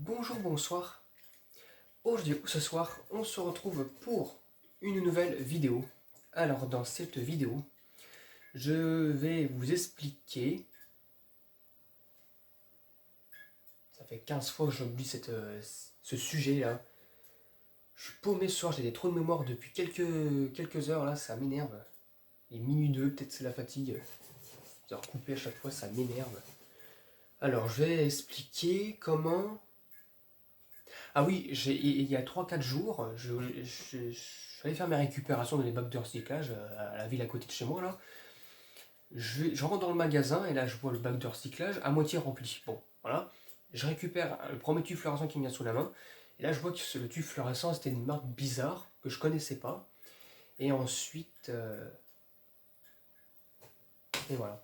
Bonjour, bonsoir. Aujourd'hui ou ce soir, on se retrouve pour une nouvelle vidéo. Alors, dans cette vidéo, je vais vous expliquer. Ça fait 15 fois que j'oublie ce sujet-là. Je suis paumé ce soir, j'ai des trous de mémoire depuis quelques heures là, ça m'énerve. Et minuit 2, peut-être c'est la fatigue. Je dois recouper à chaque fois, ça m'énerve. Alors, je vais expliquer comment. Ah oui, il y a 3 4 jours, je suis allé faire mes récupérations dans les bacs de recyclage à la ville à côté de chez moi là. Je rentre dans le magasin et là je vois le bac de recyclage à moitié rempli. Bon, voilà. Je récupère le premier tube fluorescent qui me vient sous la main. Et là je vois que le tube fluorescent c'était une marque bizarre que je connaissais pas. Et ensuite. Et voilà.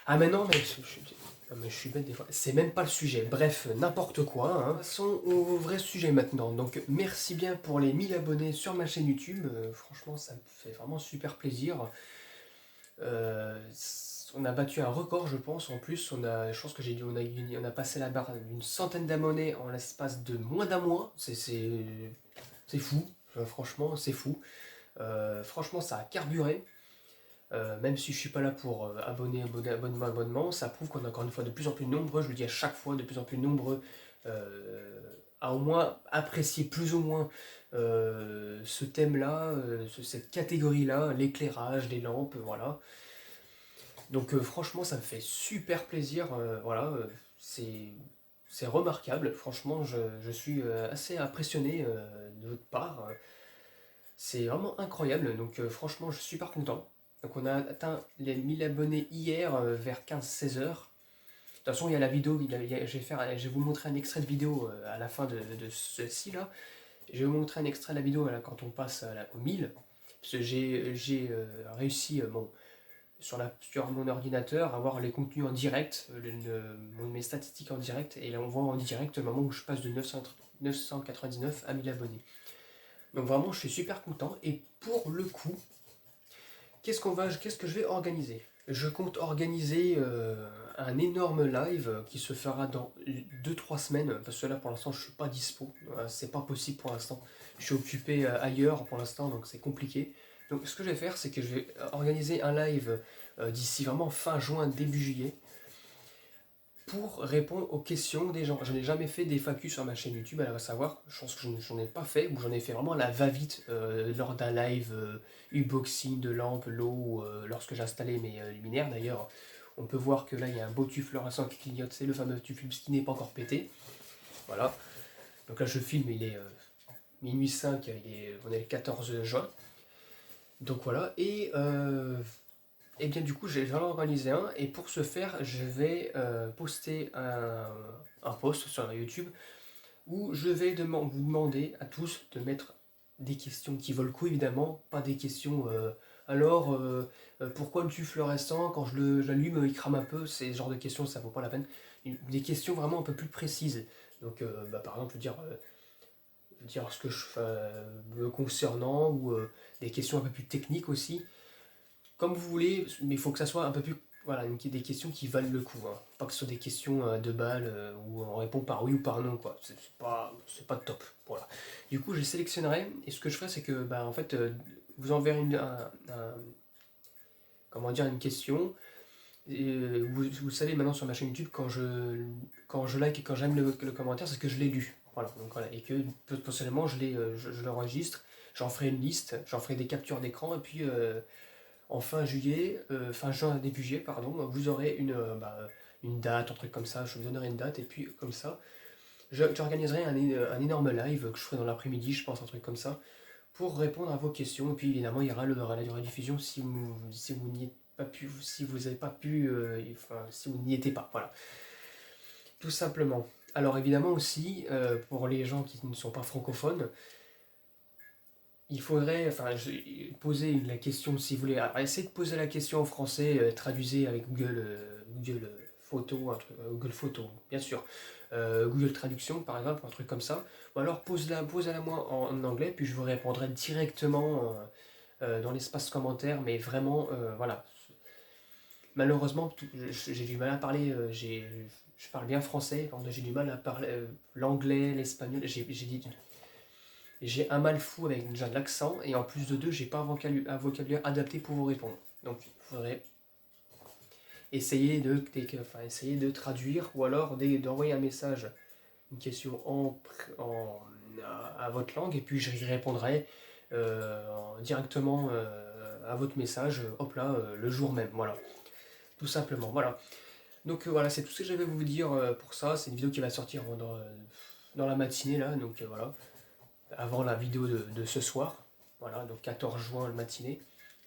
Ah mais non, mais je suis bête des fois. C'est même pas le sujet. Bref, n'importe quoi, hein. Passons au vrai sujet maintenant. Donc merci bien pour les 1000 abonnés sur ma chaîne YouTube. Franchement, ça me fait vraiment super plaisir. Euh, on a battu un record, je pense. En plus, je pense que j'ai dit, on a passé la barre d'une centaine d'abonnés en l'espace de moins d'un mois. C'est fou. Franchement, c'est fou. Franchement, ça a carburé. Même si je suis pas là pour abonnement, ça prouve qu'on est encore une fois de plus en plus nombreux, je le dis à chaque fois, de plus en plus nombreux à au moins apprécier plus ou moins ce thème-là, cette catégorie-là, l'éclairage, les lampes, voilà. Donc franchement, ça me fait super plaisir, voilà, c'est remarquable, franchement, je suis assez impressionné de votre part. C'est vraiment incroyable, donc franchement je suis super content. Donc on a atteint les 1000 abonnés hier vers 15-16 heures. De toute façon il y a la vidéo, je vais vous montrer un extrait de vidéo à la fin de ceci là. Je vais vous montrer un extrait de la vidéo là, quand on passe au 1000. Parce que j'ai réussi sur mon ordinateur à voir les contenus en direct, mes statistiques en direct. Et là on voit en direct le moment où je passe de 999 à 1000 abonnés. Donc vraiment, je suis super content. Et pour le coup, qu'est-ce que je vais organiser? Je compte organiser un énorme live qui se fera dans 2 3 semaines, parce que là pour l'instant je suis pas dispo, c'est pas possible pour l'instant. Je suis occupé ailleurs pour l'instant, donc c'est compliqué. Donc ce que je vais faire, c'est que je vais organiser un live d'ici vraiment fin juin, début juillet, pour répondre aux questions des gens. Je n'ai jamais fait des FAQ sur ma chaîne YouTube, elle va savoir. Je pense que j'en ai pas fait, ou j'en ai fait vraiment à la va-vite lors d'un live unboxing de lampes, l'eau, lorsque j'ai installé mes luminaires. D'ailleurs, on peut voir que là il y a un beau tube fluorescent qui clignote, c'est le fameux tube Philips qui n'est pas encore pété. Voilà. Donc là je filme, il est minuit 5, on est le 14 juin. Donc voilà, et bien du coup, j'en ai organisé un, et pour ce faire, je vais poster un post sur YouTube où je vais vous demander à tous de mettre des questions qui valent le coup, évidemment, pas des questions pourquoi le tube fluorescent, quand j'allume, il crame un peu, c'est ce genre de questions, ça vaut pas la peine. Des questions vraiment un peu plus précises. Donc, par exemple, dire ce que je fais me concernant, ou des questions un peu plus techniques aussi, comme vous voulez, mais il faut que ça soit un peu plus. Voilà, des questions qui valent le coup, hein. Pas que ce soit des questions de balles où on répond par oui ou par non, quoi. C'est pas top. Voilà. Du coup, je sélectionnerai, et ce que je ferai, c'est que, bah, en fait, vous enverrez comment dire, une question. Et, vous savez maintenant sur ma chaîne YouTube, quand je like et quand j'aime le commentaire, c'est que je l'ai lu. Voilà, donc voilà, et que potentiellement je l'enregistre, j'en ferai une liste, j'en ferai des captures d'écran, et puis en fin juin, début juillet, pardon, vous aurez une date, un truc comme ça, je vous donnerai une date, et puis comme ça, j'organiserai un énorme live que je ferai dans l'après-midi, je pense, un truc comme ça, pour répondre à vos questions, et puis évidemment, il y aura la rediffusion si vous n'y êtes pas pu, si vous n'avez pas pu, enfin, si vous n'y étiez pas, voilà, tout simplement. Alors évidemment aussi, pour les gens qui ne sont pas francophones, il faudrait, poser la question si vous voulez. Alors, essayez de poser la question en français, traduisez avec Google Photo, Google Photo, bien sûr. Google Traduction, par exemple, un truc comme ça. Ou alors posez-la moi en anglais, puis je vous répondrai directement dans l'espace commentaire, mais vraiment, voilà. Malheureusement, j'ai du mal à parler, Je parle bien français, quand j'ai du mal à parler l'anglais, l'espagnol, j'ai un mal fou avec déjà l'accent, et en plus de deux, j'ai pas un vocabulaire adapté pour vous répondre. Donc il faudrait essayer de traduire, ou alors d'envoyer un message, une question à votre langue, et puis je répondrai directement à votre message, hop là, le jour même, voilà. Tout simplement, voilà. Donc voilà, c'est tout ce que j'avais à vous dire pour ça. C'est une vidéo qui va sortir dans la matinée, là, donc voilà. Avant la vidéo de ce soir. Voilà, donc 14 juin, le matinée.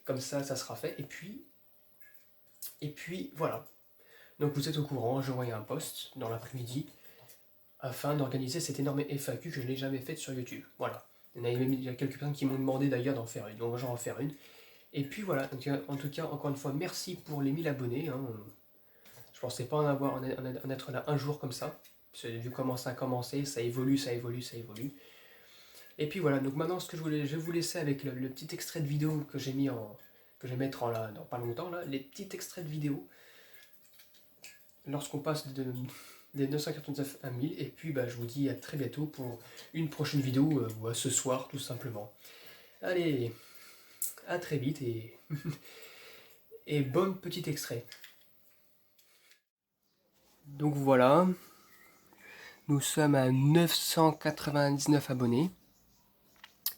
Comme ça sera fait. Et puis voilà. Donc vous êtes au courant, je voyais un post dans l'après-midi afin d'organiser cette énorme FAQ que je n'ai jamais faite sur YouTube. Voilà. Il y a quelques personnes qui m'ont demandé d'ailleurs d'en faire une, donc j'en vais en faire une. Et puis voilà, donc, en tout cas, encore une fois, merci pour les 1000 abonnés. Hein. Je pensais pas en être là un jour comme ça. Vu comment ça a commencé, ça évolue, ça évolue, ça évolue. Et puis voilà, donc maintenant ce que je vais vous laisser avec le petit extrait de vidéo que j'ai mis que je vais mettre dans pas longtemps là, les petits extraits de vidéo lorsqu'on passe des 999 à 1000. Et puis bah, je vous dis à très bientôt pour une prochaine vidéo, ou à ce soir tout simplement. Allez, à très vite et bon petit extrait. Donc voilà, nous sommes à 999 abonnés.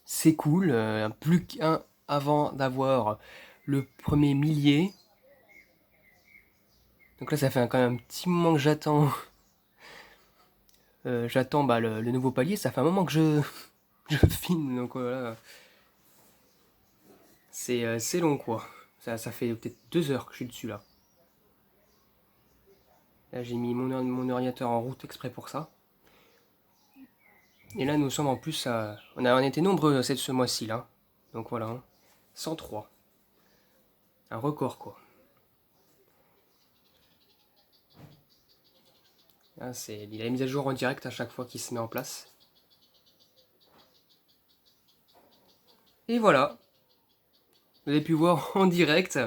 C'est cool, plus qu'un avant d'avoir le premier millier. Donc là ça fait quand même un petit moment que j'attends bah, le nouveau palier. Ça fait un moment que je filme, donc voilà. C'est long quoi. Ça fait peut-être 2 heures que je suis dessus là. Là j'ai mis mon ordinateur en route exprès pour ça. Et là nous sommes en plus à... On été nombreux ce mois-ci là. Donc voilà, hein. 103. Un record quoi. Là, il a la mise à jour en direct à chaque fois qu'il se met en place. Et voilà. Vous avez pu voir en direct